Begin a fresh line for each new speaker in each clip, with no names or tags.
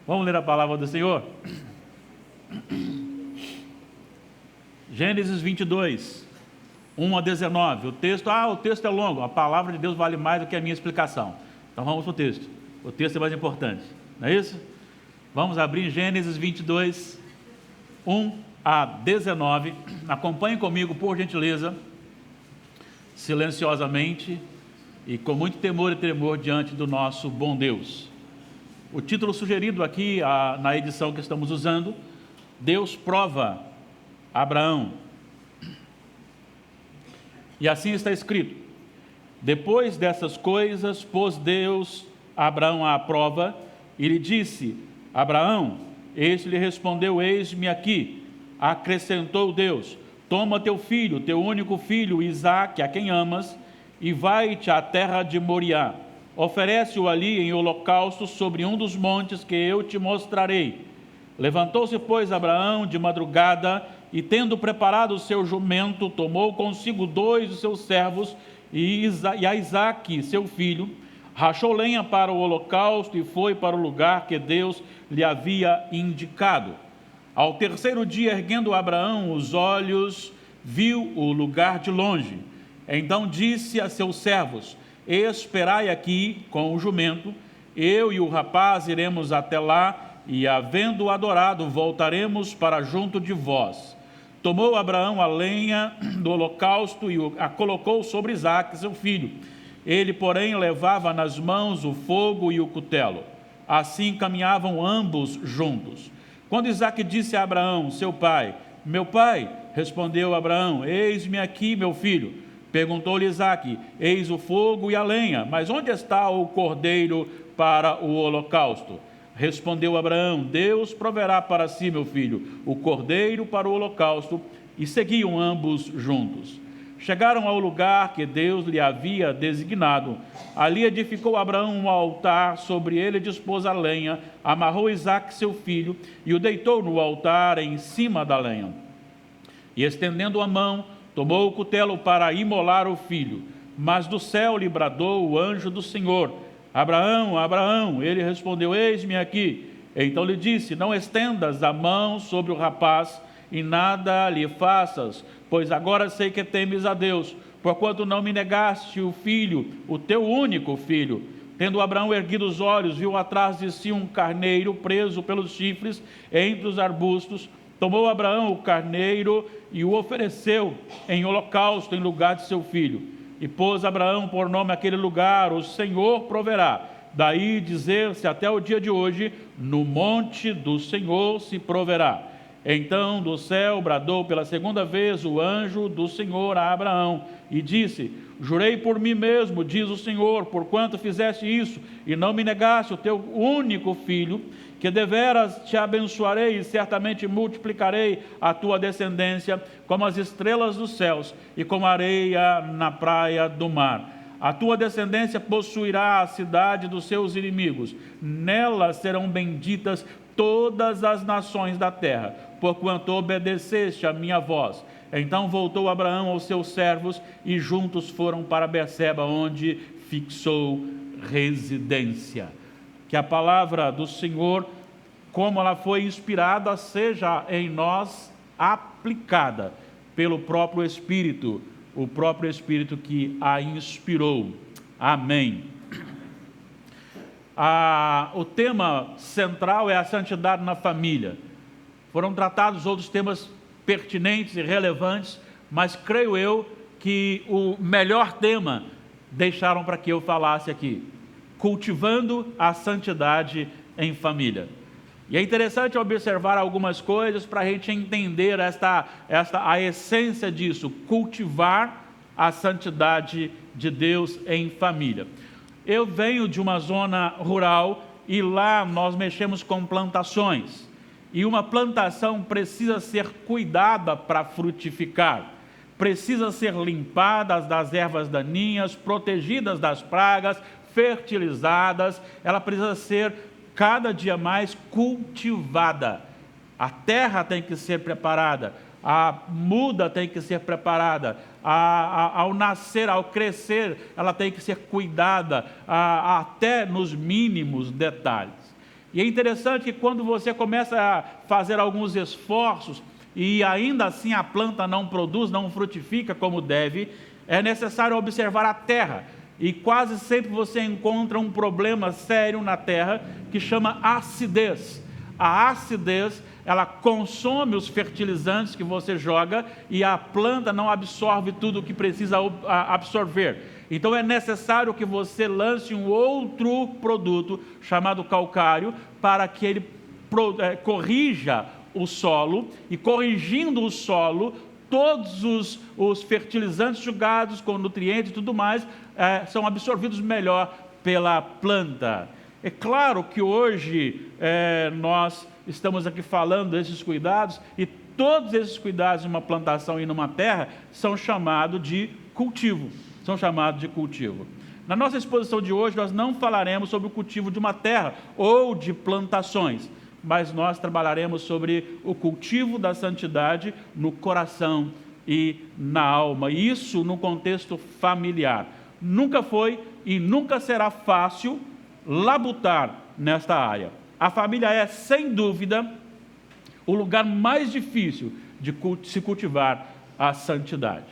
Vamos ler a palavra do Senhor? Gênesis 22, 1 a 19. O texto é longo, a palavra de Deus vale mais do que a minha explicação. Então vamos para o texto. O texto é mais importante, não é isso? Vamos abrir Gênesis 22, 1 a 19. Acompanhe comigo, por gentileza, silenciosamente e com muito temor e tremor diante do nosso bom Deus. O título sugerido aqui na edição que estamos usando: Deus prova Abraão. E assim está escrito: depois dessas coisas, pôs Deus Abraão à prova e lhe disse: Abraão. Este lhe respondeu: eis-me aqui. Acrescentou Deus: toma teu filho, teu único filho, Isaque, a quem amas, e vai-te à terra de Moriá. Oferece-o ali em holocausto sobre um dos montes que eu te mostrarei. Levantou-se, pois, Abraão de madrugada, e tendo preparado o seu jumento, tomou consigo 2 de seus servos e a Isaque, seu filho, rachou lenha para o holocausto e foi para o lugar que Deus lhe havia indicado. Ao terceiro dia, erguendo Abraão os olhos, viu o lugar de longe. Então disse a seus servos: esperai aqui com o jumento, eu e o rapaz iremos até lá, e havendo adorado, voltaremos para junto de vós. Tomou Abraão a lenha do holocausto e a colocou sobre Isaque, seu filho. Ele, porém, levava nas mãos o fogo e o cutelo. Assim caminhavam ambos juntos. Quando Isaque disse a Abraão, seu pai: meu pai, respondeu Abraão: eis-me aqui, meu filho. Perguntou-lhe Isaque: eis o fogo e a lenha, mas onde está o cordeiro para o holocausto? Respondeu Abraão: Deus proverá para si, meu filho, o cordeiro para o holocausto. E seguiam ambos juntos. Chegaram ao lugar que Deus lhe havia designado. Ali edificou Abraão um altar, sobre ele dispôs a lenha, amarrou Isaque, seu filho, e o deitou no altar em cima da lenha. E estendendo a mão, tomou o cutelo para imolar o filho. Mas do céu lhe bradou o anjo do Senhor: Abraão, Abraão. Ele respondeu: eis-me aqui. Então lhe disse: não estendas a mão sobre o rapaz e nada lhe faças, pois agora sei que temes a Deus, porquanto não me negaste o filho, o teu único filho. Tendo Abraão erguido os olhos, viu atrás de si um carneiro preso pelos chifres entre os arbustos. Tomou Abraão o carneiro e o ofereceu em holocausto em lugar de seu filho. E pôs Abraão por nome aquele lugar: o Senhor proverá. Daí dizer-se até o dia de hoje: no monte do Senhor se proverá. Então do céu bradou pela segunda vez o anjo do Senhor a Abraão e disse: jurei por mim mesmo, diz o Senhor, porquanto fizeste isso e não me negaste o teu único filho, que deveras te abençoarei e certamente multiplicarei a tua descendência como as estrelas dos céus e como a areia na praia do mar. A tua descendência possuirá a cidade dos seus inimigos. Nela serão benditas todas as nações da terra, porquanto obedeceste a minha voz. Então voltou Abraão aos seus servos e juntos foram para Berseba, onde fixou residência. Que a palavra do Senhor, como ela foi inspirada, seja em nós aplicada pelo próprio Espírito, o próprio Espírito que a inspirou. Amém. O tema central é a santidade na família. Foram tratados outros temas pertinentes e relevantes, mas creio eu que o melhor tema deixaram para que eu falasse aqui: cultivando a santidade em família. E é interessante observar algumas coisas para a gente entender a essência disso: cultivar a santidade de Deus em família. Eu venho de uma zona rural e lá nós mexemos com plantações. E uma plantação precisa ser cuidada para frutificar. Precisa ser limpada das ervas daninhas, protegidas das pragas, fertilizadas. Ela precisa ser cada dia mais cultivada. A terra tem que ser preparada, a muda tem que ser preparada, ao nascer, ao crescer, ela tem que ser cuidada, até nos mínimos detalhes. E é interessante que quando você começa a fazer alguns esforços e ainda assim a planta não produz, não frutifica como deve, é necessário observar a terra. E quase sempre você encontra um problema sério na terra que chama acidez. A acidez, ela consome os fertilizantes que você joga e a planta não absorve tudo o que precisa absorver. Então é necessário que você lance um outro produto chamado calcário para que ele corrija o solo, e corrigindo o solo, todos os fertilizantes jogados com nutrientes e tudo mais são absorvidos melhor pela planta. É claro que hoje nós estamos aqui falando desses cuidados, e todos esses cuidados em uma plantação e numa terra são chamados de cultivo. Na nossa exposição de hoje, nós não falaremos sobre o cultivo de uma terra ou de plantações, mas nós trabalharemos sobre o cultivo da santidade no coração e na alma, e isso no contexto familiar. Nunca foi e nunca será fácil labutar nesta área. A família é, sem dúvida, o lugar mais difícil de se cultivar a santidade.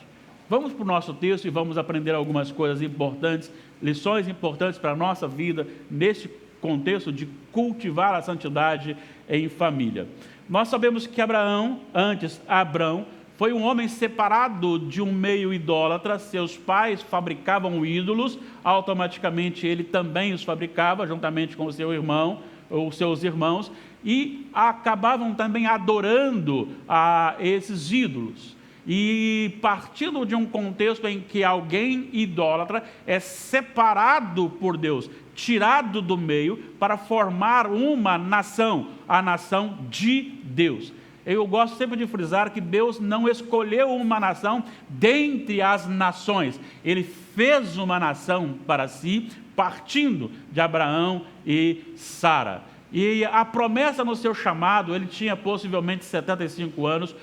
Vamos para o nosso texto e vamos aprender algumas coisas importantes, lições importantes para a nossa vida, neste contexto de cultivar a santidade em família. Nós sabemos que Abrão, foi um homem separado de um meio idólatra. Seus pais fabricavam ídolos, automaticamente ele também os fabricava, juntamente com o seu irmão, ou seus irmãos, e acabavam também adorando a esses ídolos. E partindo de um contexto em que alguém idólatra é separado por Deus, tirado do meio para formar uma nação, a nação de Deus. Eu gosto sempre de frisar que Deus não escolheu uma nação dentre as nações. Ele fez uma nação para si, partindo de Abraão e Sara. E a promessa no seu chamado, ele tinha possivelmente 75 anos,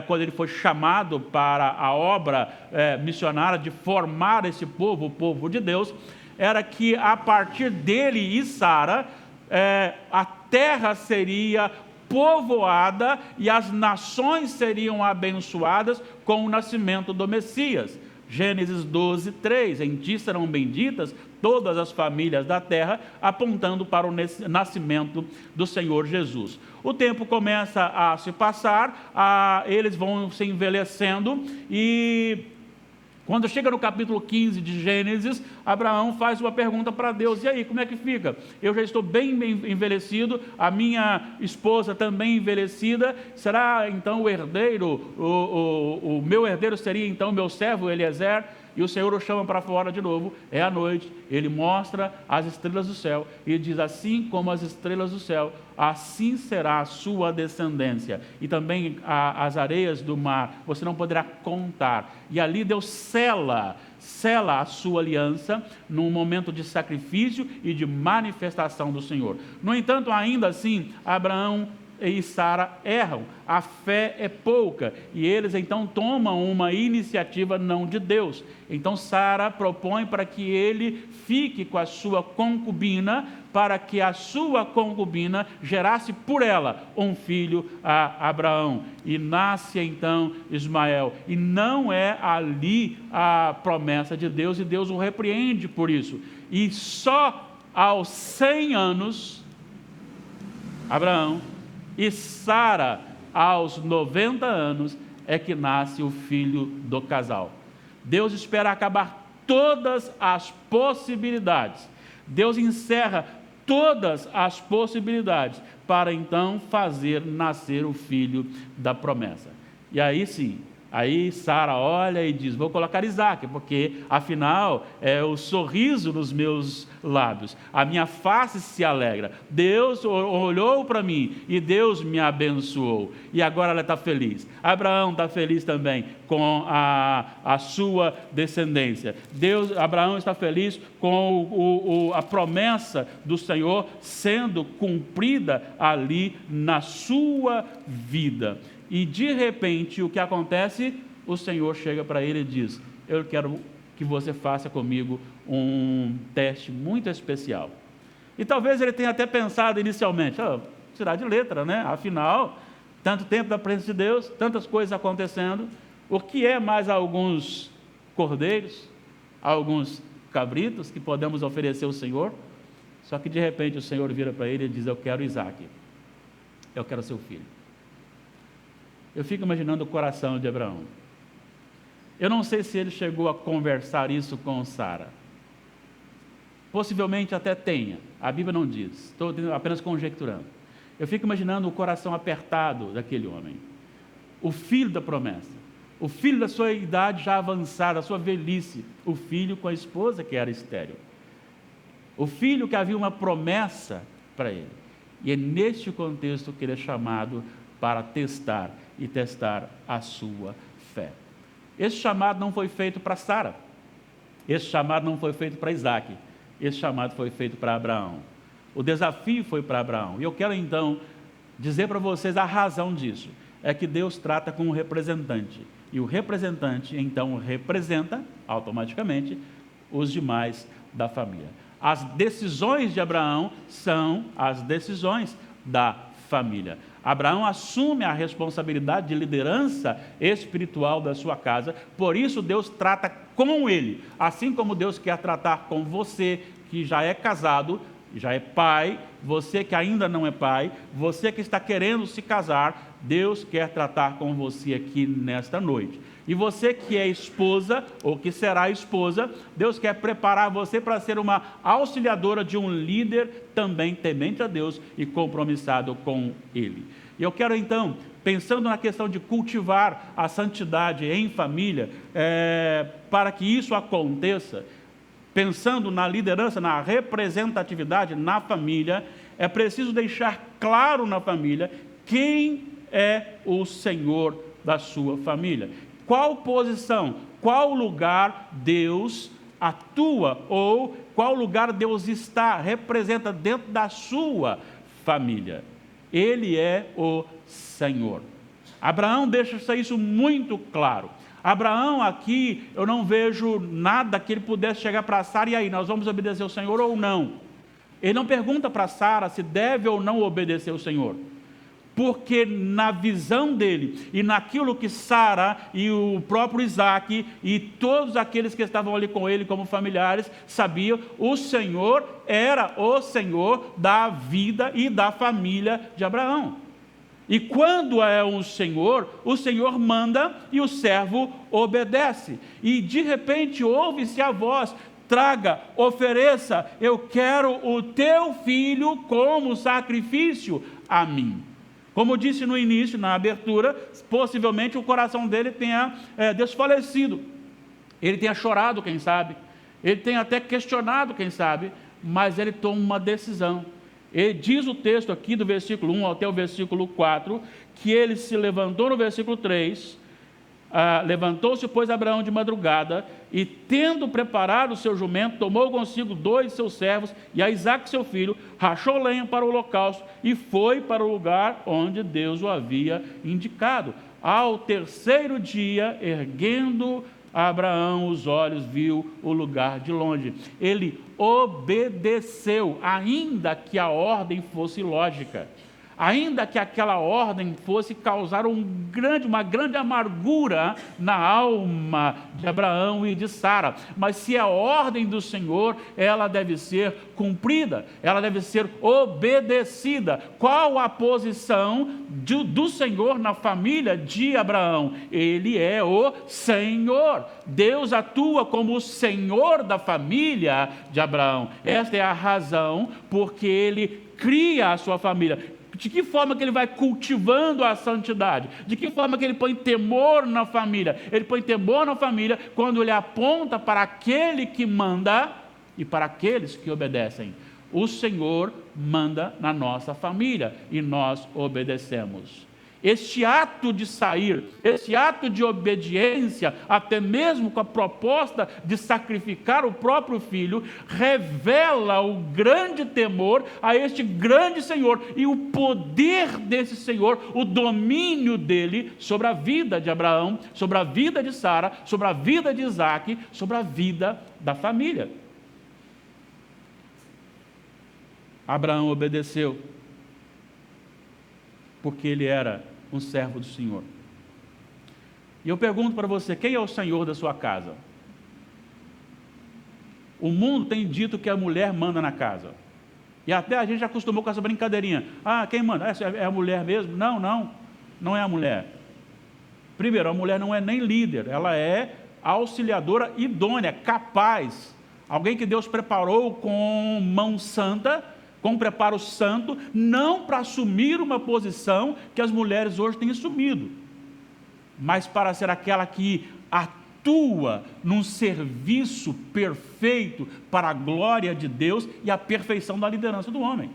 quando ele foi chamado para a obra missionária de formar esse povo, o povo de Deus, era que a partir dele e Sara, a terra seria povoada e as nações seriam abençoadas com o nascimento do Messias. Gênesis 12, 3, em ti serão benditas todas as famílias da terra, apontando para o nascimento do Senhor Jesus. O tempo começa a se passar, eles vão se envelhecendo, e quando chega no capítulo 15 de Gênesis, Abraão faz uma pergunta para Deus: e aí, como é que fica? Eu já estou bem envelhecido, a minha esposa também envelhecida, será então o herdeiro, o meu herdeiro seria então o meu servo Eliezer? E o Senhor o chama para fora de novo, é à noite, ele mostra as estrelas do céu, e diz: assim como as estrelas do céu, assim será a sua descendência, e também as areias do mar, você não poderá contar. E ali Deus sela a sua aliança, num momento de sacrifício e de manifestação do Senhor. No entanto, ainda assim, Abraão e Sara erram, a fé é pouca, e eles então tomam uma iniciativa não de Deus. Então Sara propõe para que ele fique com a sua concubina, para que a sua concubina gerasse por ela um filho a Abraão, e nasce então Ismael, e não é ali a promessa de Deus, e Deus o repreende por isso. E só aos 100 anos, Abraão e Sara, aos 90 anos, é que nasce o filho do casal. Deus espera acabar todas as possibilidades. Deus encerra todas as possibilidades para então fazer nascer o filho da promessa. E aí sim, aí Sara olha e diz: vou colocar Isaac, porque afinal é o sorriso nos meus lábios, a minha face se alegra. Deus olhou para mim e Deus me abençoou, e agora ela está feliz. Abraão está feliz também com a sua descendência. Abraão está feliz com a promessa do Senhor sendo cumprida ali na sua vida. E de repente, o que acontece? O Senhor chega para ele e diz: eu quero que você faça comigo um teste muito especial. E talvez ele tenha até pensado inicialmente, tirar de letra, né? Afinal, tanto tempo da presença de Deus, tantas coisas acontecendo, o que é mais alguns cordeiros, alguns cabritos que podemos oferecer ao Senhor? Só que de repente o Senhor vira para ele e diz: eu quero Isaque, eu quero seu filho. Eu fico imaginando o coração de Abraão. Eu não sei se ele chegou a conversar isso com Sara. Possivelmente até tenha, a Bíblia não diz, estou apenas conjecturando. Eu fico imaginando o coração apertado daquele homem, o filho da promessa, o filho da sua idade já avançada, a sua velhice, o filho com a esposa que era estéril, o filho que havia uma promessa para ele. E é neste contexto que ele é chamado para testar a sua fé. Esse chamado não foi feito para Sara, esse chamado não foi feito para Isaque, esse chamado foi feito para Abraão. O desafio foi para Abraão. E eu quero então dizer para vocês a razão disso. É que Deus trata com um representante. E o representante então representa automaticamente os demais da família. As decisões de Abraão são as decisões da família. Abraão assume a responsabilidade de liderança espiritual da sua casa, por isso Deus trata com ele, assim como Deus quer tratar com você que já é casado, já é pai, você que ainda não é pai, você que está querendo se casar, Deus quer tratar com você aqui nesta noite. E você que é esposa, ou que será esposa, Deus quer preparar você para ser uma auxiliadora de um líder também temente a Deus e compromissado com Ele. E eu quero então, pensando na questão de cultivar a santidade em família, para que isso aconteça, pensando na liderança, na representatividade na família, é preciso deixar claro na família quem é o Senhor da sua família. Qual posição, qual lugar Deus atua ou qual lugar Deus representa dentro da sua família. Ele é o Senhor. Abraão deixa isso muito claro. Abraão aqui, eu não vejo nada que ele pudesse chegar para Sara, e aí, nós vamos obedecer ao Senhor ou não? Ele não pergunta para Sara se deve ou não obedecer ao Senhor, porque na visão dele, e naquilo que Sara e o próprio Isaque, e todos aqueles que estavam ali com ele como familiares, sabiam, o Senhor era o Senhor da vida e da família de Abraão. E quando é o Senhor manda e o servo obedece. E de repente ouve-se a voz: traga, ofereça, eu quero o teu filho como sacrifício a mim. Como disse no início, na abertura, possivelmente o coração dele tenha desfalecido. Ele tenha chorado, quem sabe. Ele tenha até questionado, quem sabe. Mas ele toma uma decisão. E diz o texto aqui do versículo 1 até o versículo 4, que ele se levantou no versículo 3, levantou-se, pois, Abraão de madrugada, e tendo preparado o seu jumento, tomou consigo 2 de seus servos, e a Isaque seu filho, rachou lenha para o holocausto, e foi para o lugar onde Deus o havia indicado. Ao terceiro dia, erguendo Abraão os olhos, viu o lugar de longe. Ele obedeceu, ainda que a ordem fosse lógica, ainda que aquela ordem fosse causar uma grande amargura na alma de Abraão e de Sara. Mas se é a ordem do Senhor, ela deve ser cumprida, ela deve ser obedecida. Qual a posição do Senhor na família de Abraão? Ele é o Senhor. Deus atua como o Senhor da família de Abraão. Esta é a razão porque ele cria a sua família. De que forma que ele vai cultivando a santidade? De que forma que ele põe temor na família? Ele põe temor na família quando ele aponta para aquele que manda e para aqueles que obedecem. O Senhor manda na nossa família e nós obedecemos. Este ato de sair, esse ato de obediência, até mesmo com a proposta de sacrificar o próprio filho, revela o grande temor a este grande Senhor e o poder desse Senhor, o domínio dele sobre a vida de Abraão, sobre a vida de Sara, sobre a vida de Isaque, sobre a vida da família. Abraão obedeceu, porque ele era um servo do Senhor. E eu pergunto para você, quem é o Senhor da sua casa? O mundo tem dito que a mulher manda na casa. E até a gente já acostumou com essa brincadeirinha. Ah, quem manda? É a mulher mesmo? Não é a mulher. Primeiro, a mulher não é nem líder, ela é auxiliadora idônea, capaz. Alguém que Deus preparou com mão santa, com preparo santo, não para assumir uma posição que as mulheres hoje têm assumido, mas para ser aquela que atua num serviço perfeito para a glória de Deus e a perfeição da liderança do homem.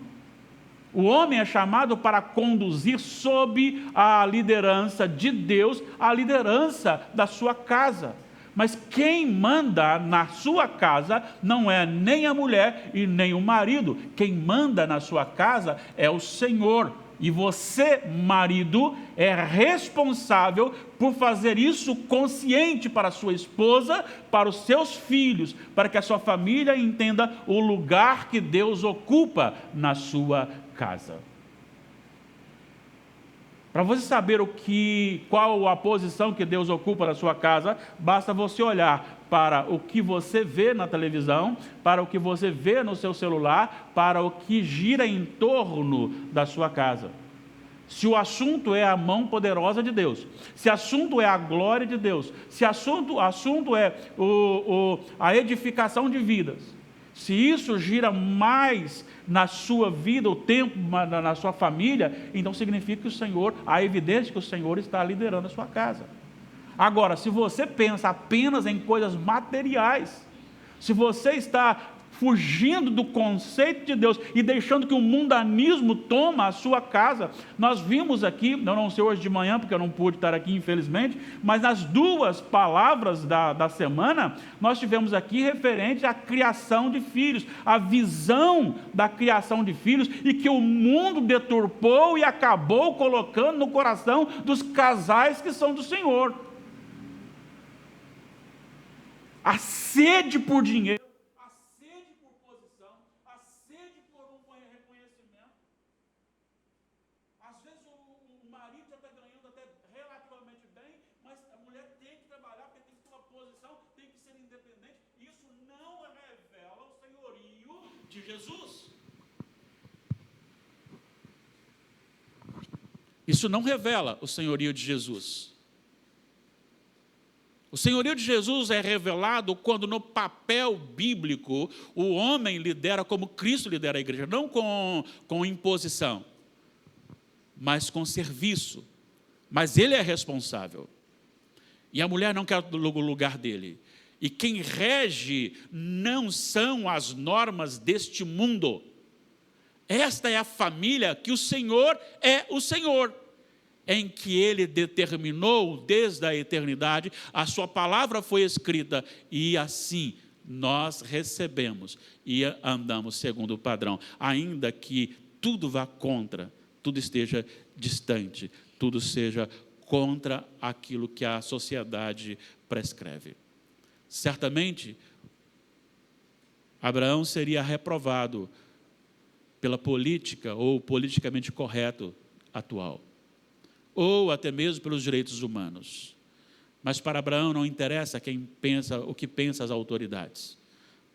O homem é chamado para conduzir sob a liderança de Deus, a liderança da sua casa. Mas quem manda na sua casa não é nem a mulher e nem o marido. Quem manda na sua casa é o Senhor. E você, marido, é responsável por fazer isso consciente para a sua esposa, para os seus filhos, para que a sua família entenda o lugar que Deus ocupa na sua casa. Para você saber qual a posição que Deus ocupa na sua casa, basta você olhar para o que você vê na televisão, para o que você vê no seu celular, para o que gira em torno da sua casa. Se o assunto é a mão poderosa de Deus, se o assunto é a glória de Deus, se o assunto é a edificação de vidas, se isso gira mais na sua vida, o tempo na sua família, então significa que o Senhor, há evidência que o Senhor está liderando a sua casa. Agora, se você pensa apenas em coisas materiais, se você está fugindo do conceito de Deus e deixando que o mundanismo toma a sua casa, nós vimos aqui, eu não sei hoje de manhã, porque eu não pude estar aqui infelizmente, mas nas duas palavras da semana, nós tivemos aqui referente à criação de filhos, a visão da criação de filhos, e que o mundo deturpou e acabou colocando no coração dos casais que são do Senhor. A sede por dinheiro, de Jesus. Isso não revela o senhorio de Jesus. O senhorio de Jesus é revelado quando no papel bíblico o homem lidera como Cristo lidera a igreja, não com imposição, mas com serviço. Mas ele é responsável. E a mulher não quer o lugar dele. E quem rege não são as normas deste mundo. Esta é a família que o Senhor é o Senhor, em que Ele determinou desde a eternidade, a sua palavra foi escrita, e assim nós recebemos e andamos segundo o padrão, ainda que tudo vá contra, tudo esteja distante, tudo seja contra aquilo que a sociedade prescreve. Certamente, Abraão seria reprovado pela política ou politicamente correto atual, ou até mesmo pelos direitos humanos. Mas para Abraão não interessa o que pensam as autoridades.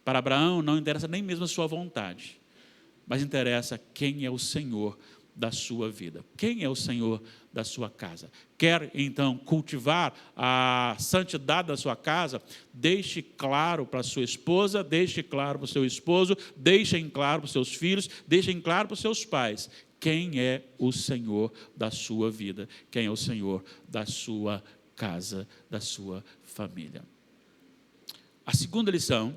Para Abraão não interessa nem mesmo a sua vontade, mas interessa quem é o Senhor da sua vida, quem é o Senhor da sua casa. Quer então cultivar a santidade da sua casa? Deixe claro para a sua esposa, deixe claro para o seu esposo, deixem claro para os seus filhos, deixem claro para os seus pais quem é o Senhor da sua vida, quem é o Senhor da sua casa, da sua família. A segunda lição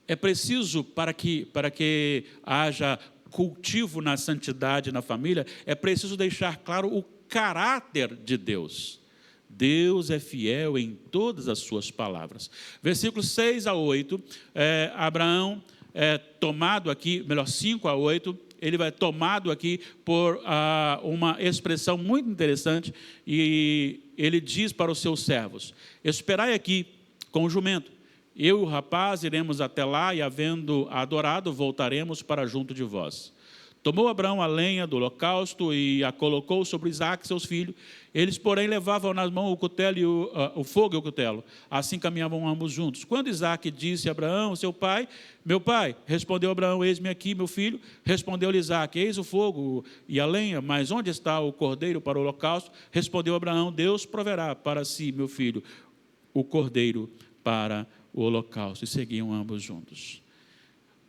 é preciso para que haja cultivo na santidade na família, é preciso deixar claro o caráter de Deus. Deus é fiel em todas as suas palavras. Versículos 6 a 8, Abraão é tomado aqui, 5 a 8, ele vai tomado aqui por uma expressão muito interessante, e ele diz para os seus servos: esperai aqui com o jumento, eu e o rapaz iremos até lá, e havendo adorado, voltaremos para junto de vós. Tomou Abraão a lenha do holocausto e a colocou sobre Isaque, seus filhos. Eles, porém, levavam nas mãos o cutelo e o fogo e o cutelo. Assim caminhavam ambos juntos. Quando Isaque disse a Abraão, seu pai, meu pai, respondeu Abraão, eis-me aqui, meu filho. Respondeu-lhe Isaque, eis o fogo e a lenha, mas onde está o cordeiro para o holocausto? Respondeu Abraão, Deus proverá para si, meu filho, o cordeiro para o holocausto. E seguiam ambos juntos.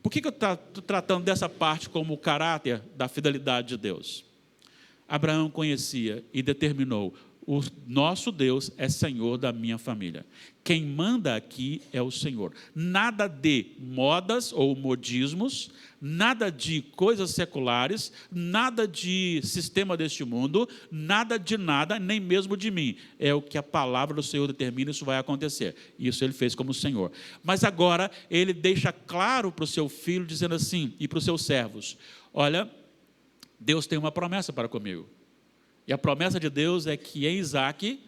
Por que eu estou tratando dessa parte como o caráter da fidelidade de Deus? Abraão conhecia e determinou, o nosso Deus é Senhor da minha família. Quem manda aqui é o Senhor. Nada de modas ou modismos, nada de coisas seculares, nada de sistema deste mundo, nada de nada, nem mesmo de mim. É o que a palavra do Senhor determina, isso vai acontecer. Isso ele fez como Senhor. Mas agora ele deixa claro para o seu filho, dizendo assim, e para os seus servos, olha, Deus tem uma promessa para comigo. E a promessa de Deus é que em Isaque,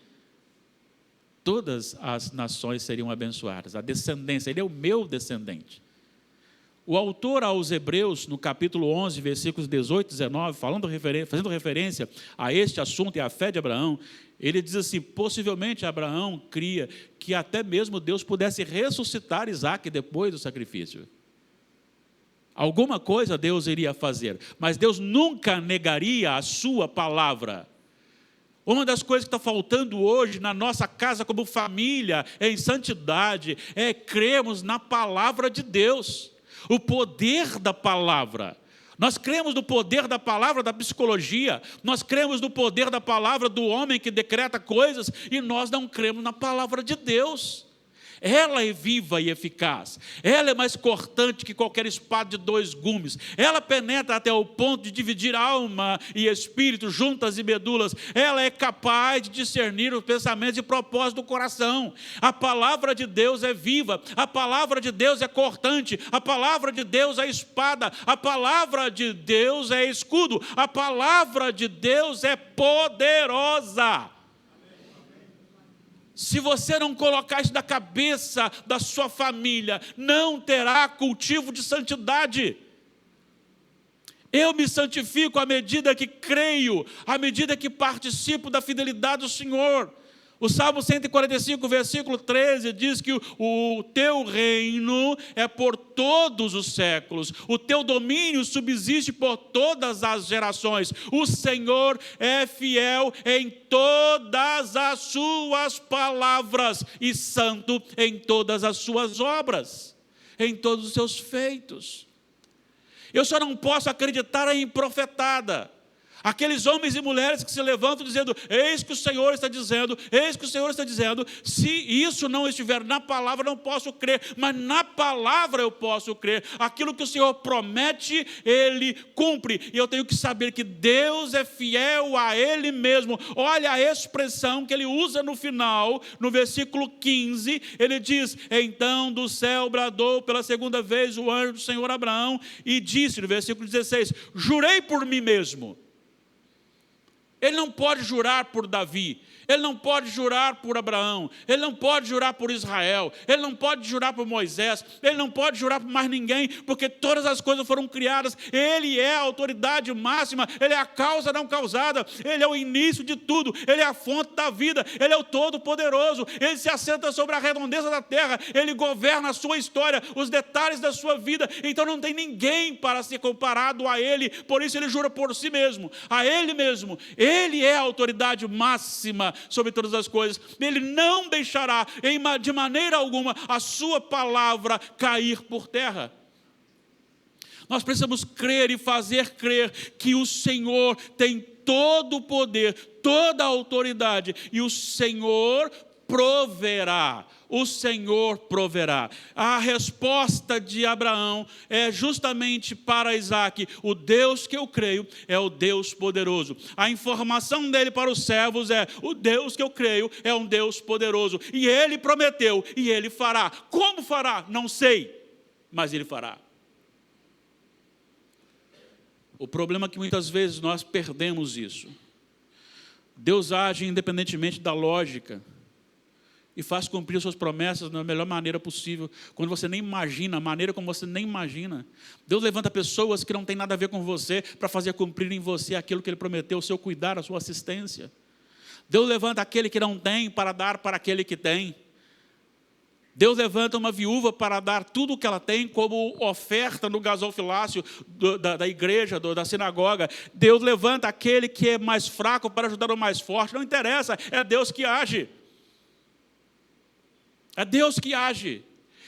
todas as nações seriam abençoadas. A descendência, ele é o meu descendente. O autor aos Hebreus, no capítulo 11, versículos 18 e 19, fazendo referência a este assunto e à fé de Abraão, ele diz assim, possivelmente Abraão cria que até mesmo Deus pudesse ressuscitar Isaque depois do sacrifício. Alguma coisa Deus iria fazer, mas Deus nunca negaria a sua palavra. Uma das coisas que está faltando hoje na nossa casa como família, em santidade, é crermos na palavra de Deus, o poder da palavra. Nós cremos no poder da palavra da psicologia, nós cremos no poder da palavra do homem que decreta coisas, e nós não cremos na palavra de Deus. Ela é viva e eficaz, ela é mais cortante que qualquer espada de 2 gumes, ela penetra até o ponto de dividir alma e espírito, juntas e medulas, ela é capaz de discernir os pensamentos e propósitos do coração. A palavra de Deus é viva, a palavra de Deus é cortante, a palavra de Deus é espada, a palavra de Deus é escudo, a palavra de Deus é poderosa. Se você não colocar isso na cabeça da sua família, não terá cultivo de santidade. Eu me santifico à medida que creio, à medida que participo da fidelidade do Senhor. O Salmo 145, versículo 13, diz que o teu reino é por todos os séculos, o teu domínio subsiste por todas as gerações. O Senhor é fiel em todas as suas palavras e santo em todas as suas obras, em todos os seus feitos. Eu só não posso acreditar em profetada. Aqueles homens e mulheres que se levantam dizendo, eis que o Senhor está dizendo, eis que o Senhor está dizendo. Se isso não estiver na palavra, não posso crer, mas na palavra eu posso crer. Aquilo que o Senhor promete, Ele cumpre. E eu tenho que saber que Deus é fiel a Ele mesmo. Olha a expressão que Ele usa no final, no versículo 15, Ele diz, então do céu bradou pela segunda vez o anjo do Senhor Abraão, e disse, no versículo 16, jurei por mim mesmo. Ele não pode jurar por Davi, ele não pode jurar por Abraão, ele não pode jurar por Israel, ele não pode jurar por Moisés, ele não pode jurar por mais ninguém, porque todas as coisas foram criadas, ele é a autoridade máxima, ele é a causa não causada, ele é o início de tudo, ele é a fonte da vida, ele é o Todo-Poderoso, ele se assenta sobre a redondeza da terra, ele governa a sua história, os detalhes da sua vida, então não tem ninguém para ser comparado a ele, por isso ele jura por si mesmo, a ele mesmo, ele é a autoridade máxima sobre todas as coisas, ele não deixará de maneira alguma a sua palavra cair por terra. Nós precisamos crer e fazer crer que o Senhor tem todo o poder, toda a autoridade, e o Senhor proverá. O Senhor proverá. A resposta de Abraão é justamente para Isaque, o Deus que eu creio é o Deus poderoso. A informação dele para os servos é, o Deus que eu creio é um Deus poderoso. E ele prometeu, e ele fará. Como fará? Não sei, mas ele fará. O problema é que muitas vezes nós perdemos isso. Deus age independentemente da lógica. e faz cumprir suas promessas da melhor maneira possível, quando você nem imagina, a maneira como você nem imagina. Deus levanta pessoas que não têm nada a ver com você, para fazer cumprir em você aquilo que Ele prometeu, o seu cuidar, a sua assistência. Deus levanta aquele que não tem, para dar para aquele que tem. Deus levanta uma viúva para dar tudo o que ela tem como oferta no gasofilácio da igreja, da sinagoga. Deus levanta aquele que é mais fraco para ajudar o mais forte. Não interessa, é Deus que age. É Deus que age.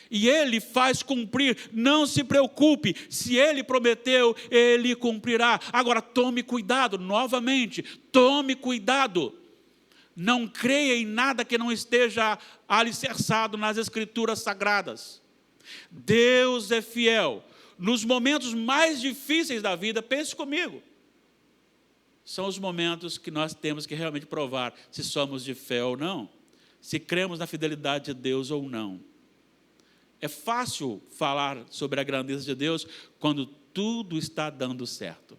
E Ele faz cumprir. Não se preocupe, se Ele prometeu, Ele cumprirá. Agora tome cuidado, novamente, tome cuidado. Não creia em nada que não esteja alicerçado nas Escrituras Sagradas. Deus é fiel. Nos momentos mais difíceis da vida, pense comigo, são os momentos que nós temos que realmente provar se somos de fé ou não, se cremos na fidelidade de Deus ou não. É fácil falar sobre a grandeza de Deus quando tudo está dando certo.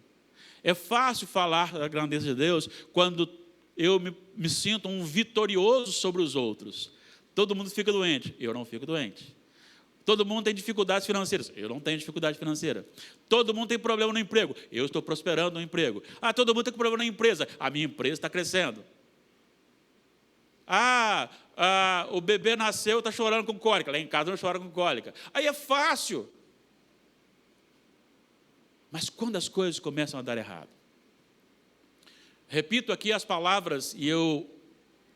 É fácil falar da grandeza de Deus quando eu me sinto um vitorioso sobre os outros. Todo mundo fica doente, eu não fico doente. Todo mundo tem dificuldades financeiras, eu não tenho dificuldade financeira. Todo mundo tem problema no emprego, eu estou prosperando no emprego. Todo mundo tem problema na empresa, a minha empresa está crescendo. O bebê nasceu, está chorando com cólica, lá em casa não chora com cólica. Aí é fácil. Mas quando as coisas começam a dar errado, repito aqui as palavras e eu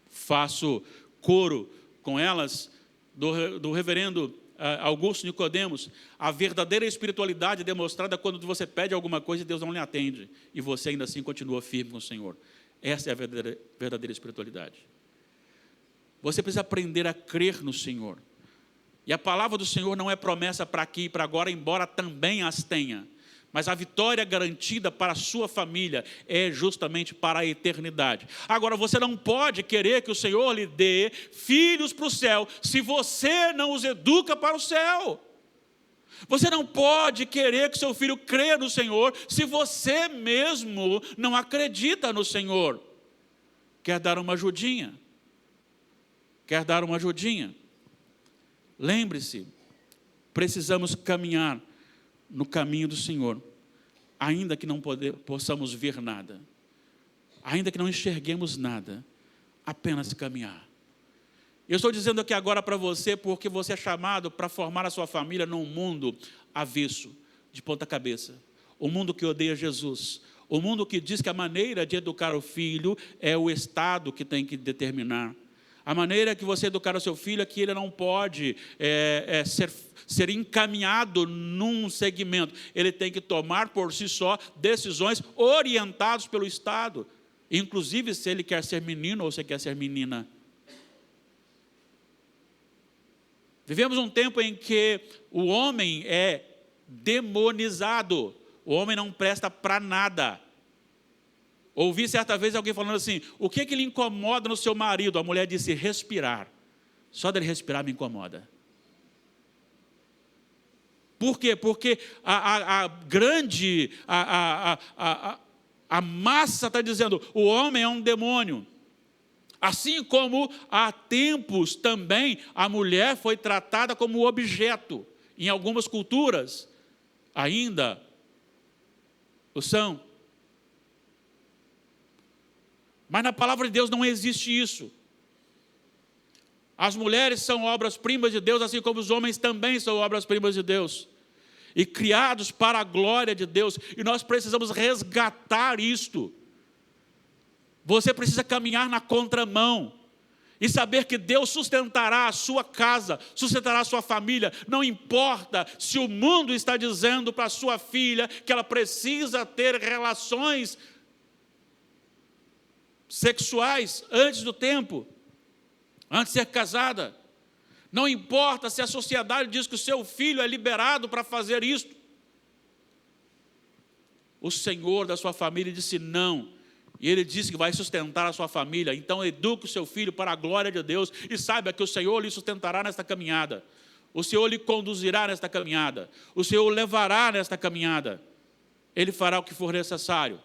faço coro com elas do reverendo Augusto Nicodemos. A verdadeira espiritualidade é demonstrada quando você pede alguma coisa e Deus não lhe atende e você ainda assim continua firme com o Senhor. Essa é a verdadeira espiritualidade. Você precisa aprender a crer no Senhor. E a palavra do Senhor não é promessa para aqui e para agora, embora também as tenha. Mas a vitória garantida para a sua família é justamente para a eternidade. Agora, você não pode querer que o Senhor lhe dê filhos para o céu, se você não os educa para o céu. Você não pode querer que seu filho creia no Senhor, se você mesmo não acredita no Senhor. Quer dar uma ajudinha? Quer dar uma ajudinha? Lembre-se, precisamos caminhar no caminho do Senhor, ainda que não possamos ver nada, ainda que não enxerguemos nada, apenas caminhar. Eu estou dizendo aqui agora para você, porque você é chamado para formar a sua família num mundo avesso, de ponta cabeça, um mundo que odeia Jesus, um mundo que diz que a maneira de educar o filho é o Estado que tem que determinar. A maneira que você educar o seu filho é que ele não pode ser encaminhado num segmento. Ele tem que tomar por si só decisões orientadas pelo Estado. Inclusive se ele quer ser menino ou se quer ser menina. Vivemos um tempo em que o homem é demonizado. O homem não presta para nada. Ouvi certa vez alguém falando assim: o que lhe incomoda no seu marido? A mulher disse: respirar. Só dele respirar me incomoda. Por quê? Porque a massa está dizendo: o homem é um demônio. Assim como há tempos também a mulher foi tratada como objeto. Em algumas culturas ainda o são. Mas na palavra de Deus não existe isso. As mulheres são obras-primas de Deus, assim como os homens também são obras-primas de Deus. E criados para a glória de Deus. E nós precisamos resgatar isto. Você precisa caminhar na contramão. E saber que Deus sustentará a sua casa, sustentará a sua família. Não importa se o mundo está dizendo para a sua filha que ela precisa ter relações sexuais antes do tempo, antes de ser casada. Não importa se a sociedade diz que o seu filho é liberado para fazer isto. O Senhor da sua família disse não. E Ele disse que vai sustentar a sua família. Então eduque o seu filho para a glória de Deus e saiba que o Senhor lhe sustentará nesta caminhada. O Senhor lhe conduzirá nesta caminhada. O Senhor o levará nesta caminhada. Ele fará o que for necessário.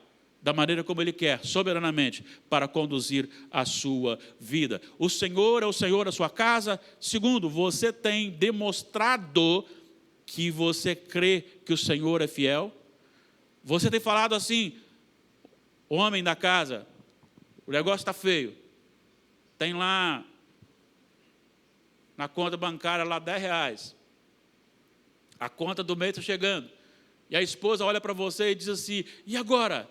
da maneira como Ele quer, soberanamente, para conduzir a sua vida. O Senhor é o Senhor da sua casa. Segundo, você tem demonstrado que você crê que o Senhor é fiel. Você tem falado assim: homem da casa, o negócio está feio. Tem lá na conta bancária lá R$10. A conta do mês está chegando. E a esposa olha para você e diz assim: e agora?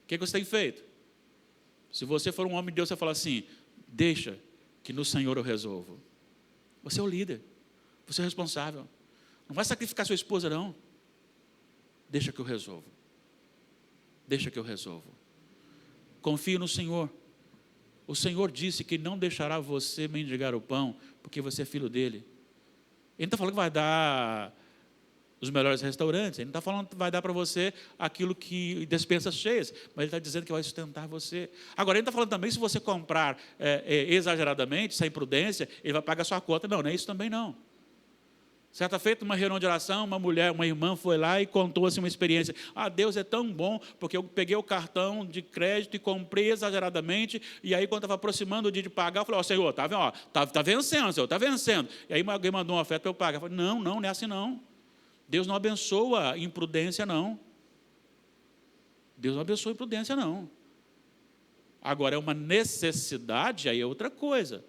O que você tem feito? Se você for um homem de Deus, você fala assim: deixa que no Senhor eu resolvo. Você é o líder, você é o responsável. Não vai sacrificar sua esposa, não. Deixa que eu resolvo. Deixa que eu resolvo. Confie no Senhor. O Senhor disse que não deixará você mendigar o pão, porque você é filho dele. Ele não está falando que vai dar os melhores restaurantes, ele não está falando que vai dar para você aquilo que despensas cheias, mas ele está dizendo que vai sustentar você. Agora, ele está falando também, se você comprar exageradamente, sem prudência, ele vai pagar a sua conta. Não, não é isso também não. Certa feita, numa reunião de oração, uma irmã foi lá e contou assim, uma experiência. Deus é tão bom, porque eu peguei o cartão de crédito e comprei exageradamente, e aí quando estava aproximando o dia de pagar, eu falei: Senhor, está vencendo, Senhor, está vencendo. E aí alguém mandou uma oferta para eu pagar. Eu falei: não é assim não. Deus não abençoa imprudência, não. Deus não abençoa imprudência, não. Agora, é uma necessidade, aí é outra coisa.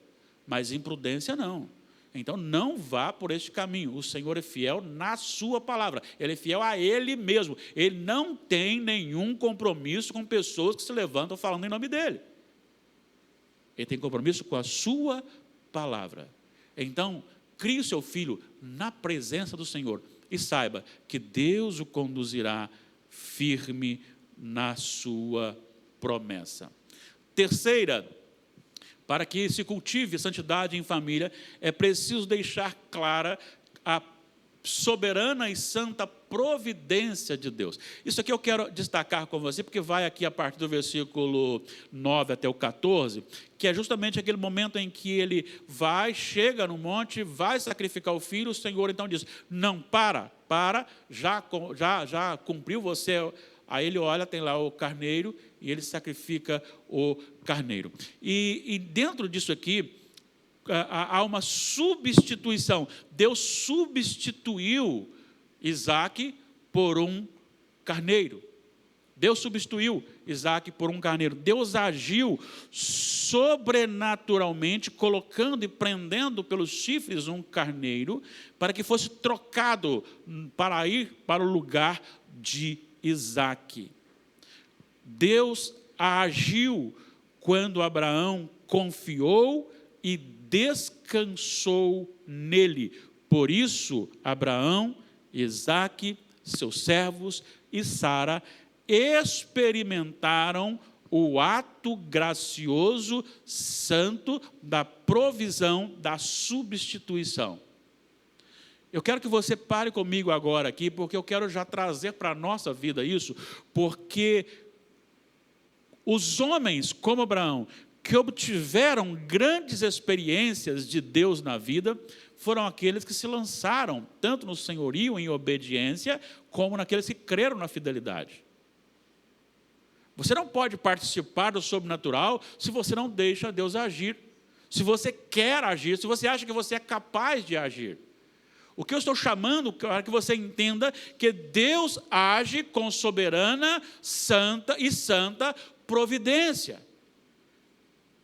Mas imprudência, não. Então, não vá por este caminho. O Senhor é fiel na sua palavra. Ele é fiel a Ele mesmo. Ele não tem nenhum compromisso com pessoas que se levantam falando em nome dEle. Ele tem compromisso com a sua palavra. Então, crie o seu filho na presença do Senhor. E saiba que Deus o conduzirá firme na sua promessa. Terceira, para que se cultive santidade em família, é preciso deixar clara a soberana e santa providência de Deus. Isso aqui eu quero destacar com você, porque vai aqui a partir do versículo 9 até o 14, que é justamente aquele momento em que ele chega no monte, vai sacrificar o filho. O Senhor então diz: não, já cumpriu você. Aí ele olha, tem lá o carneiro, e ele sacrifica o carneiro. E dentro disso aqui, há uma substituição. Deus substituiu Isaque por um carneiro. Deus substituiu Isaque por um carneiro. Deus agiu sobrenaturalmente, colocando e prendendo pelos chifres um carneiro, para que fosse trocado para ir para o lugar de Isaque. Deus agiu quando Abraão confiou e descansou nele. Por isso, Abraão, Isaque, seus servos e Sara experimentaram o ato gracioso, santo, da provisão, da substituição. Eu quero que você pare comigo agora aqui, porque eu quero já trazer para a nossa vida isso, porque os homens como Abraão, que obtiveram grandes experiências de Deus na vida, foram aqueles que se lançaram tanto no senhorio, em obediência, como naqueles que creram na fidelidade. Você não pode participar do sobrenatural se você não deixa Deus agir, se você quer agir, se você acha que você é capaz de agir. O que eu estou chamando, para que você entenda, que Deus age com soberana, santa providência.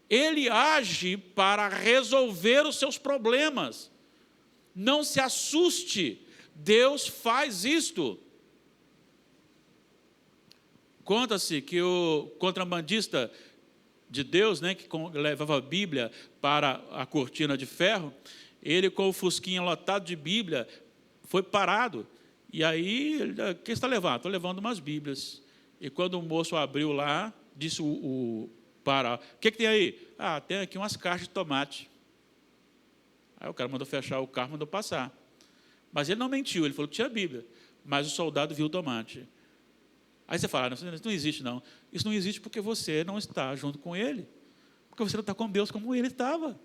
Ele age para resolver os seus problemas. Não se assuste, Deus faz isto. Conta-se que o contrabandista de Deus, que levava a Bíblia para a cortina de ferro, ele com o fusquinha lotado de Bíblia, foi parado. E aí, o que você está levando? Estou levando umas Bíblias. E quando o moço abriu lá, disse o que tem aí? Tem aqui umas caixas de tomate. Aí o cara mandou fechar o carro, mandou passar. Mas ele não mentiu, ele falou que tinha Bíblia. Mas o soldado viu o tomate. Aí você fala: isso não existe não. Isso não existe porque você não está junto com ele. Porque você não está com Deus como ele estava.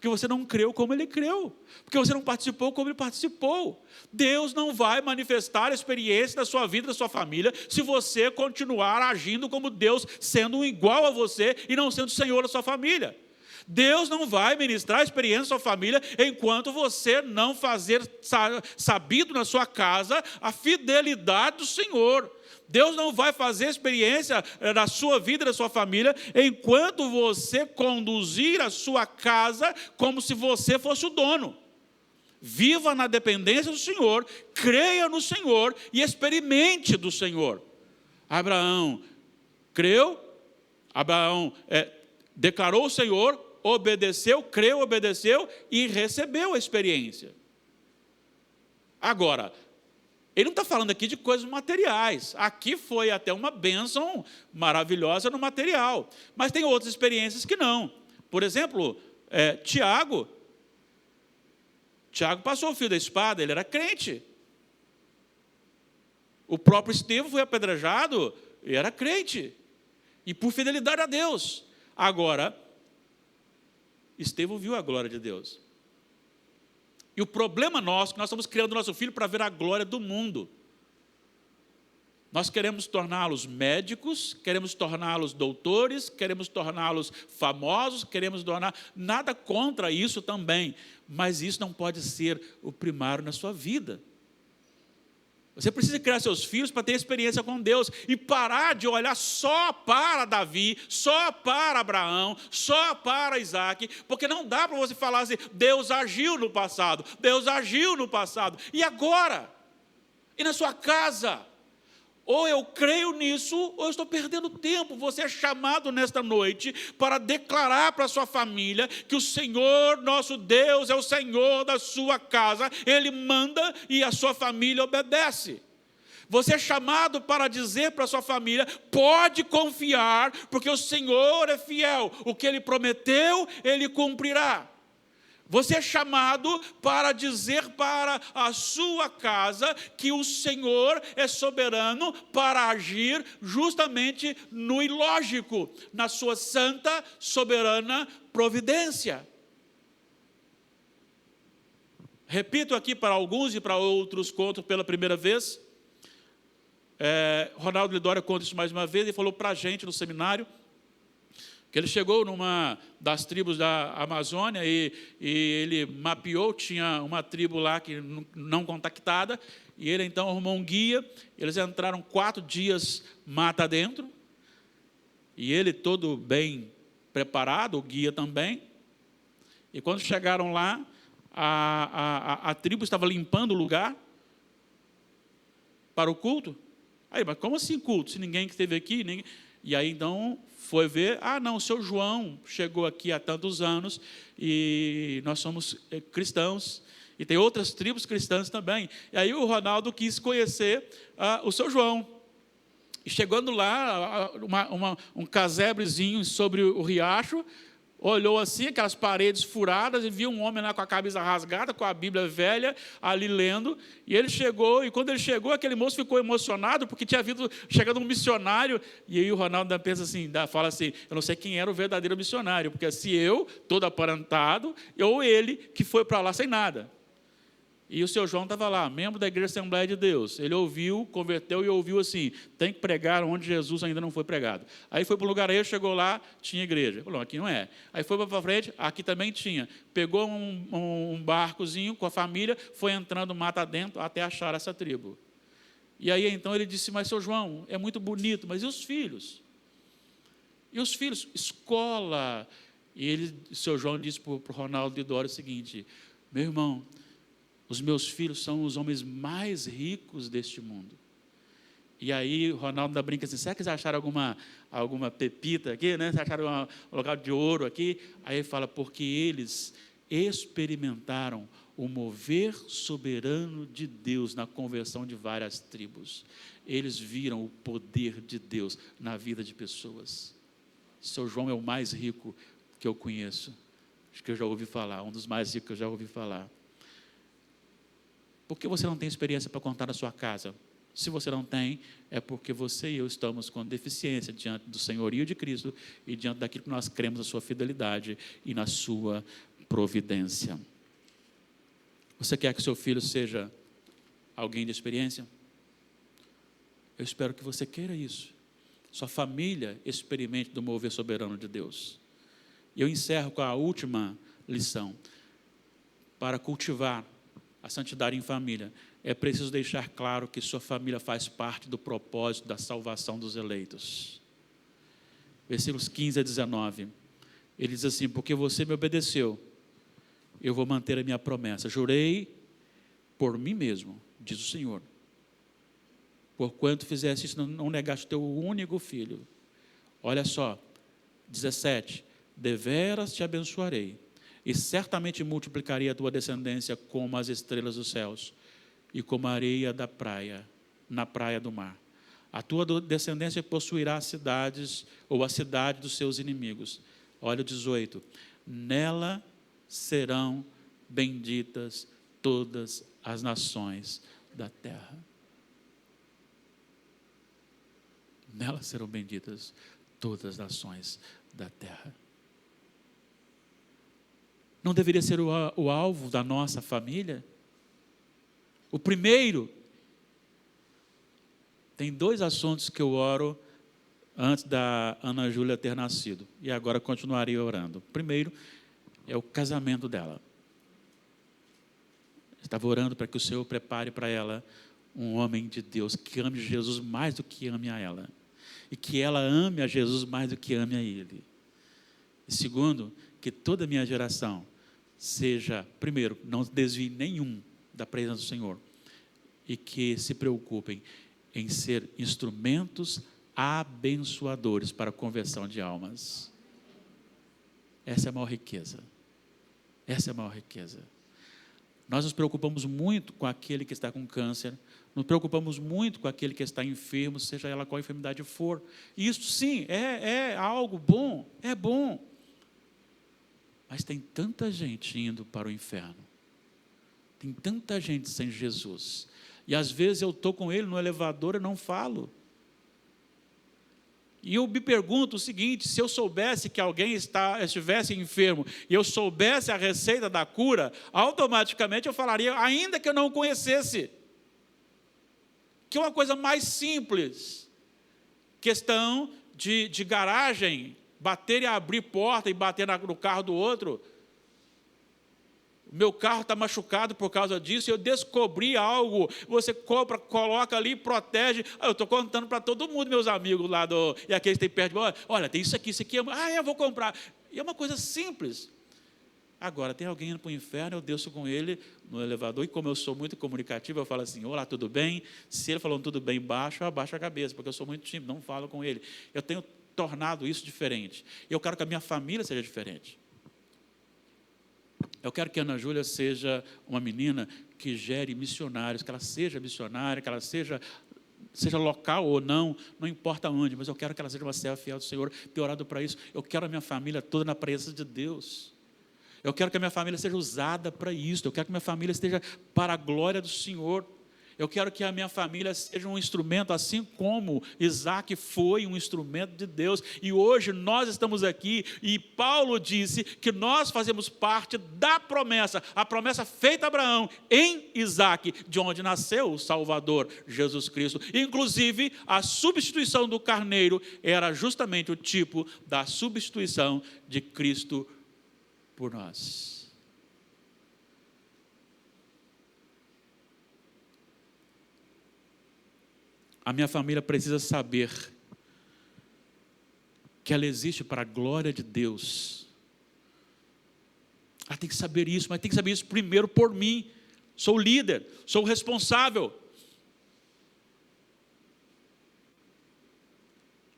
Porque você não creu como ele creu. Porque você não participou como ele participou. Deus não vai manifestar a experiência da sua vida, da sua família, se você continuar agindo como Deus, sendo igual a você e não sendo Senhor da sua família. Deus não vai ministrar a experiência da sua família enquanto você não fazer sabido na sua casa a fidelidade do Senhor. Deus não vai fazer experiência da sua vida, da sua família, enquanto você conduzir a sua casa como se você fosse o dono. Viva na dependência do Senhor, creia no Senhor e experimente do Senhor. Abraão creu, Abraão declarou o Senhor, obedeceu, creu, obedeceu e recebeu a experiência. Agora, ele não está falando aqui de coisas materiais. Aqui foi até uma bênção maravilhosa no material. Mas tem outras experiências que não. Por exemplo, Tiago passou o fio da espada, ele era crente. O próprio Estevão foi apedrejado, ele era crente. E por fidelidade a Deus. Agora, Estevão viu a glória de Deus. E o problema nosso é que nós estamos criando nosso filho para ver a glória do mundo. Nós queremos torná-los médicos, queremos torná-los doutores, queremos torná-los famosos, queremos tornar... Nada contra isso também, mas isso não pode ser o primário na sua vida. Você precisa criar seus filhos para ter experiência com Deus e parar de olhar só para Davi, só para Abraão, só para Isaac, porque não dá para você falar assim, Deus agiu no passado, Deus agiu no passado, e agora? E na sua casa? Ou eu creio nisso, ou eu estou perdendo tempo. Você é chamado nesta noite para declarar para a sua família que o Senhor, nosso Deus, é o Senhor da sua casa. Ele manda e a sua família obedece. Você é chamado para dizer para a sua família, pode confiar, porque o Senhor é fiel. O que Ele prometeu, Ele cumprirá. Você é chamado para dizer para a sua casa que o Senhor é soberano para agir justamente no ilógico, na sua santa, soberana providência. Repito aqui para alguns e para outros, conto pela primeira vez. Ronaldo Lidório conta isso mais uma vez e falou para a gente no seminário, que ele chegou numa das tribos da Amazônia e ele mapeou, tinha uma tribo lá que não contactada, e ele então arrumou um guia, eles entraram 4 dias mata dentro, e ele todo bem preparado, o guia também, e quando chegaram lá, a tribo estava limpando o lugar para o culto. Aí, mas como assim culto? Se ninguém que esteve aqui, ninguém... E aí então foi ver, não, o seu João chegou aqui há tantos anos e nós somos cristãos, e tem outras tribos cristãs também. E aí o Ronaldo quis conhecer o seu João. E chegando lá, um casebrezinho sobre o riacho, olhou assim, aquelas paredes furadas, e viu um homem lá com a camisa rasgada, com a Bíblia velha, ali lendo, e ele chegou, e quando ele chegou, aquele moço ficou emocionado, porque tinha chegado um missionário, e aí o Ronaldo pensa assim, fala assim, eu não sei quem era o verdadeiro missionário, porque se eu, todo aparentado, ou ele, que foi para lá sem nada. E o seu João estava lá, membro da Igreja Assembleia de Deus. Ele ouviu, converteu e ouviu assim, tem que pregar onde Jesus ainda não foi pregado. Aí foi para um lugar aí, chegou lá, tinha igreja. Falou, aqui não é. Aí foi para frente, aqui também tinha. Pegou um barcozinho com a família, foi entrando mata dentro até achar essa tribo. E aí então ele disse, mas seu João, é muito bonito, mas e os filhos? E os filhos? Escola. E o seu João disse para o Ronaldo Lidório o seguinte, meu irmão, os meus filhos são os homens mais ricos deste mundo. E aí o Ronaldo brinca assim, será que eles acharam alguma pepita aqui, né? Acharam um lugar de ouro aqui? Aí ele fala, porque eles experimentaram o mover soberano de Deus na conversão de várias tribos. Eles viram o poder de Deus na vida de pessoas. Seu João é o mais rico que eu conheço. Acho que eu já ouvi falar, um dos mais ricos que eu já ouvi falar. Por que você não tem experiência para contar na sua casa? Se você não tem, é porque você e eu estamos com deficiência diante do senhorio de Cristo e diante daquilo que nós cremos na sua fidelidade e na sua providência. Você quer que seu filho seja alguém de experiência? Eu espero que você queira isso. Sua família experimente do mover soberano de Deus. E eu encerro com a última lição. Para cultivar a santidade em família, é preciso deixar claro que sua família faz parte do propósito da salvação dos eleitos. Versículos 15 a 19. Ele diz assim: porque você me obedeceu, eu vou manter a minha promessa. Jurei por mim mesmo, diz o Senhor. Porquanto fizeste isso, não negaste o teu único filho. Olha só, 17. Deveras te abençoarei, e certamente multiplicarei a tua descendência como as estrelas dos céus, e como a areia da praia, na praia do mar. A tua descendência possuirá cidades, ou a cidade dos seus inimigos. Olha o 18. Nela serão benditas todas as nações da terra. Nela serão benditas todas as nações da terra. Não deveria ser o alvo da nossa família? O primeiro, tem 2 assuntos que eu oro antes da Ana Júlia ter nascido, e agora continuarei orando. O primeiro é o casamento dela. Eu estava orando para que o Senhor prepare para ela um homem de Deus que ame Jesus mais do que ame a ela, e que ela ame a Jesus mais do que ame a Ele. E segundo, que toda a minha geração seja, primeiro, não desvie nenhum da presença do Senhor, e que se preocupem em ser instrumentos abençoadores para a conversão de almas. Essa é a maior riqueza. Essa é a maior riqueza. Nós nos preocupamos muito com aquele que está com câncer, nos preocupamos muito com aquele que está enfermo, seja ela qual enfermidade for. E isso sim, é algo bom, é bom. Mas tem tanta gente indo para o inferno. Tem tanta gente sem Jesus. E às vezes eu estou com ele no elevador e não falo. E eu me pergunto o seguinte: se eu soubesse que alguém estivesse enfermo e eu soubesse a receita da cura, automaticamente eu falaria, ainda que eu não o conhecesse. Que é uma coisa mais simples. Questão de garagem, bater e abrir porta e bater no carro do outro. Meu carro está machucado por causa disso, eu descobri algo, você compra, coloca ali, protege. Eu estou contando para todo mundo, meus amigos lá, e aqueles que têm perto de mim, olha, tem isso aqui, eu vou comprar. E é uma coisa simples. Agora, tem alguém indo para o inferno, eu desço com ele no elevador, e como eu sou muito comunicativo, eu falo assim, olá, tudo bem? Se ele falou tudo bem baixo, eu abaixo a cabeça, porque eu sou muito tímido, não falo com ele. Eu tenho tornado isso diferente. E eu quero que a minha família seja diferente. Eu quero que a Ana Júlia seja uma menina que gere missionários, que ela seja missionária, que ela seja local ou não importa onde, mas eu quero que ela seja uma serva fiel do Senhor. Tenho orado para isso. Eu quero a minha família toda na presença de Deus. Eu quero que a minha família seja usada para isso. Eu quero que a minha família esteja para a glória do Senhor. Eu quero que a minha família seja um instrumento, assim como Isaac foi um instrumento de Deus. E hoje nós estamos aqui, e Paulo disse que nós fazemos parte da promessa, a promessa feita a Abraão em Isaac, de onde nasceu o Salvador, Jesus Cristo. Inclusive, a substituição do carneiro era justamente o tipo da substituição de Cristo por nós. A minha família precisa saber que ela existe para a glória de Deus. Ela tem que saber isso, mas tem que saber isso primeiro por mim. Sou o líder, sou o responsável.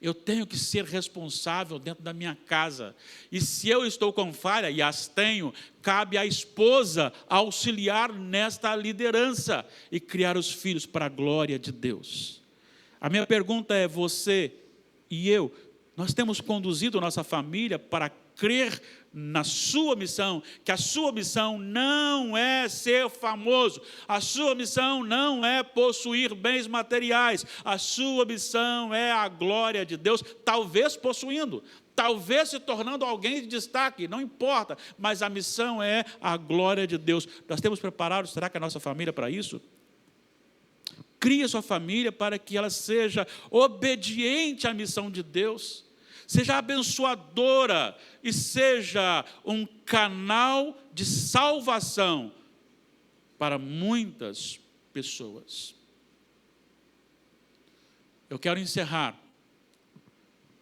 Eu tenho que ser responsável dentro da minha casa. E se eu estou com falha, e as tenho, cabe à esposa auxiliar nesta liderança e criar os filhos para a glória de Deus. A minha pergunta é, você e eu Nós temos conduzido nossa família para crer na sua missão, que a sua missão não é ser famoso, a sua missão não é possuir bens materiais, a sua missão é a glória de Deus, talvez possuindo, talvez se tornando alguém de destaque, não importa, mas a missão é a glória de Deus. Nós temos preparado, será que a nossa família para isso? Crie a sua família para que ela seja obediente à missão de Deus, seja abençoadora e seja um canal de salvação para muitas pessoas. Eu quero encerrar.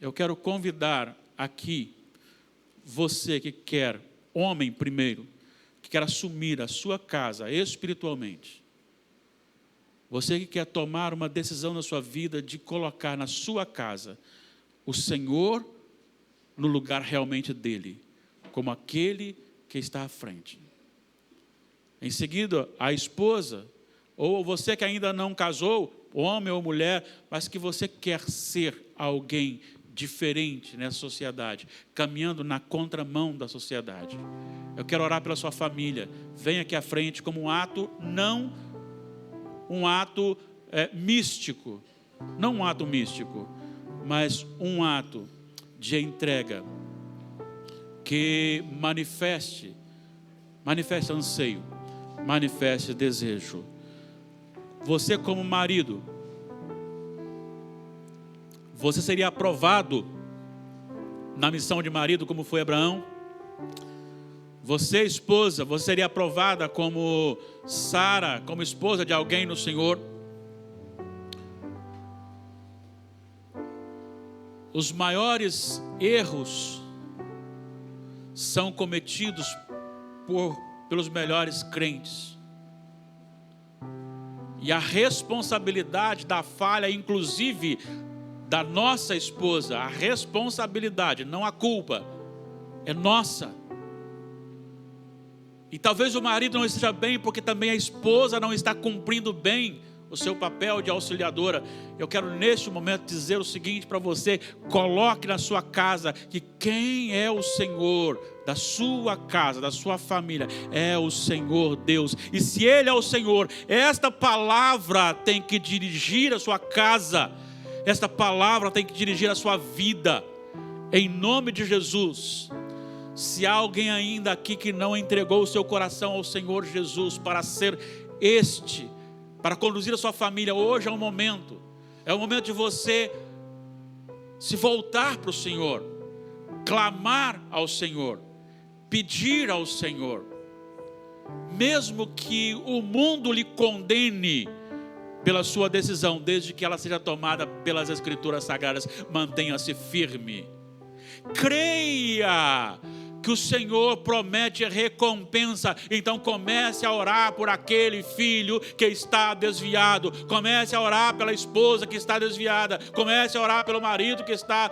Eu quero convidar aqui você que quer, homem primeiro, que quer assumir a sua casa espiritualmente. Você que quer tomar uma decisão na sua vida de colocar na sua casa o Senhor no lugar realmente dele, como aquele que está à frente. Em seguida, a esposa, ou você que ainda não casou, homem ou mulher, mas que você quer ser alguém diferente nessa sociedade, caminhando na contramão da sociedade. Eu quero orar pela sua família. Venha aqui à frente como um ato, não um ato místico, não um ato místico, mas um ato de entrega que manifeste anseio, manifeste desejo. Você como marido, você seria aprovado na missão de marido como foi Abraão? Você, esposa, você seria aprovada como Sara, como esposa de alguém no Senhor? Os maiores erros são cometidos pelos melhores crentes. E a responsabilidade da falha, inclusive da nossa esposa, a responsabilidade, não a culpa, é nossa. E talvez o marido não esteja bem, porque também a esposa não está cumprindo bem o seu papel de auxiliadora. Eu quero neste momento dizer o seguinte para você: coloque na sua casa que quem é o Senhor da sua casa, da sua família, é o Senhor Deus. E se Ele é o Senhor, esta palavra tem que dirigir a sua casa, esta palavra tem que dirigir a sua vida, em nome de Jesus. Se há alguém ainda aqui que não entregou o seu coração ao Senhor Jesus para ser para conduzir a sua família, hoje é o momento de você se voltar para o Senhor, clamar ao Senhor, pedir ao Senhor, mesmo que o mundo lhe condene pela sua decisão, desde que ela seja tomada pelas Escrituras Sagradas, mantenha-se firme, creia que o Senhor promete recompensa. Então comece a orar por aquele filho que está desviado, comece a orar pela esposa que está desviada, comece a orar pelo marido que está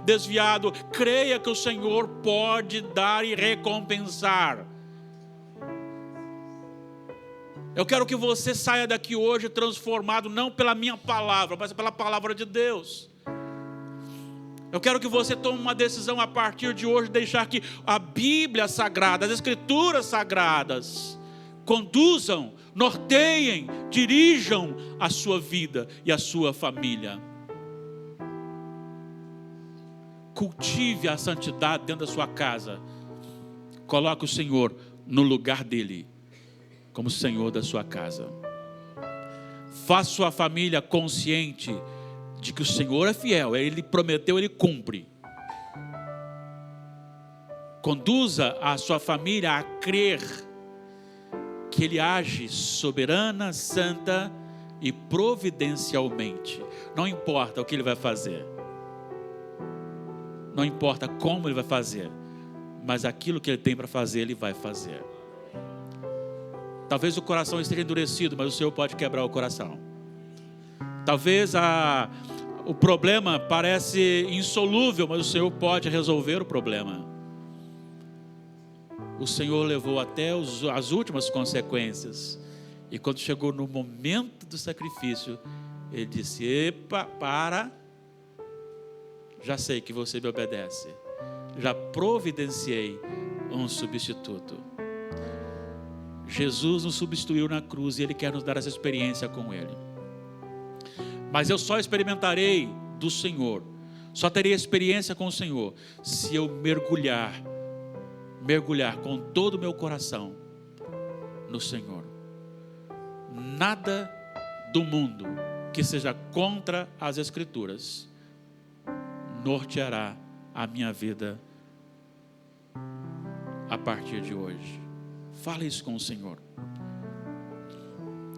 desviado. Creia que o Senhor pode dar e recompensar. Eu quero que você saia daqui hoje transformado, não pela minha palavra, mas pela palavra de Deus. Eu quero que você tome uma decisão a partir de hoje, deixar que a Bíblia Sagrada, as Escrituras Sagradas, conduzam, norteiem, dirijam a sua vida e a sua família. Cultive a santidade dentro da sua casa. Coloque o Senhor no lugar dele, como Senhor da sua casa. Faça sua família consciente de que o Senhor é fiel, Ele prometeu, Ele cumpre. Conduza a sua família a crer que Ele age soberana, santa e providencialmente. Não importa o que Ele vai fazer, não importa como Ele vai fazer, mas aquilo que Ele tem para fazer, Ele vai fazer. Talvez o coração esteja endurecido, mas o Senhor pode quebrar o coração. Talvez o problema parece insolúvel, mas o Senhor pode resolver o problema. O Senhor levou até as últimas consequências. E quando chegou no momento do sacrifício, Ele disse: epa, para, já sei que você me obedece. Já providenciei um substituto. Jesus nos substituiu na cruz e Ele quer nos dar essa experiência com Ele. Mas eu só experimentarei do Senhor, só terei experiência com o Senhor, se eu mergulhar com todo o meu coração no Senhor. Nada do mundo que seja contra as Escrituras norteará a minha vida a partir de hoje. Fale isso com o Senhor.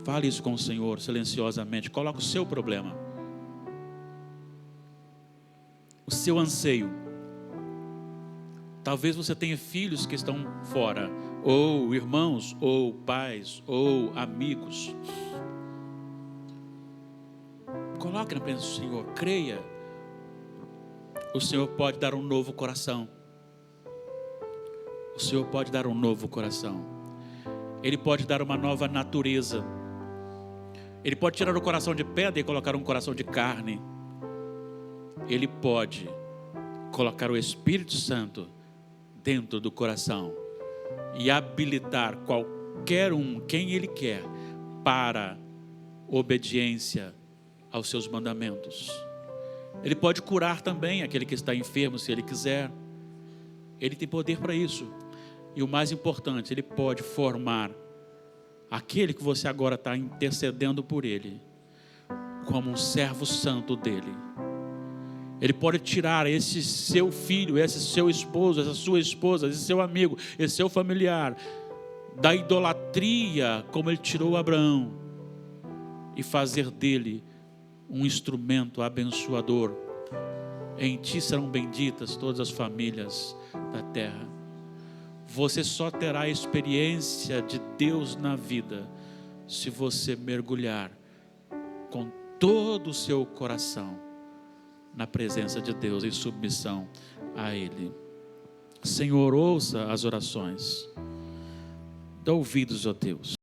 Fale isso com o Senhor silenciosamente. Coloque o seu problema, o seu anseio. Talvez você tenha filhos que estão fora, ou irmãos, ou pais, ou amigos. Coloque na presença do Senhor, creia. O Senhor pode dar um novo coração. O Senhor pode dar um novo coração. Ele pode dar uma nova natureza. Ele pode tirar o coração de pedra e colocar um coração de carne. Ele pode colocar o Espírito Santo dentro do coração e habilitar qualquer um, quem Ele quer, para obediência aos seus mandamentos. Ele pode curar também aquele que está enfermo, se Ele quiser. Ele tem poder para isso. E o mais importante, Ele pode formar aquele que você agora está intercedendo por ele, como um servo santo dele. Ele pode tirar esse seu filho, esse seu esposo, essa sua esposa, esse seu amigo, esse seu familiar, da idolatria, como Ele tirou Abraão, e fazer dele um instrumento abençoador. Em ti serão benditas todas as famílias da terra. Você só terá a experiência de Deus na vida se você mergulhar com todo o seu coração na presença de Deus, em submissão a Ele. Senhor, ouça as orações. Dá ouvidos, ó Deus.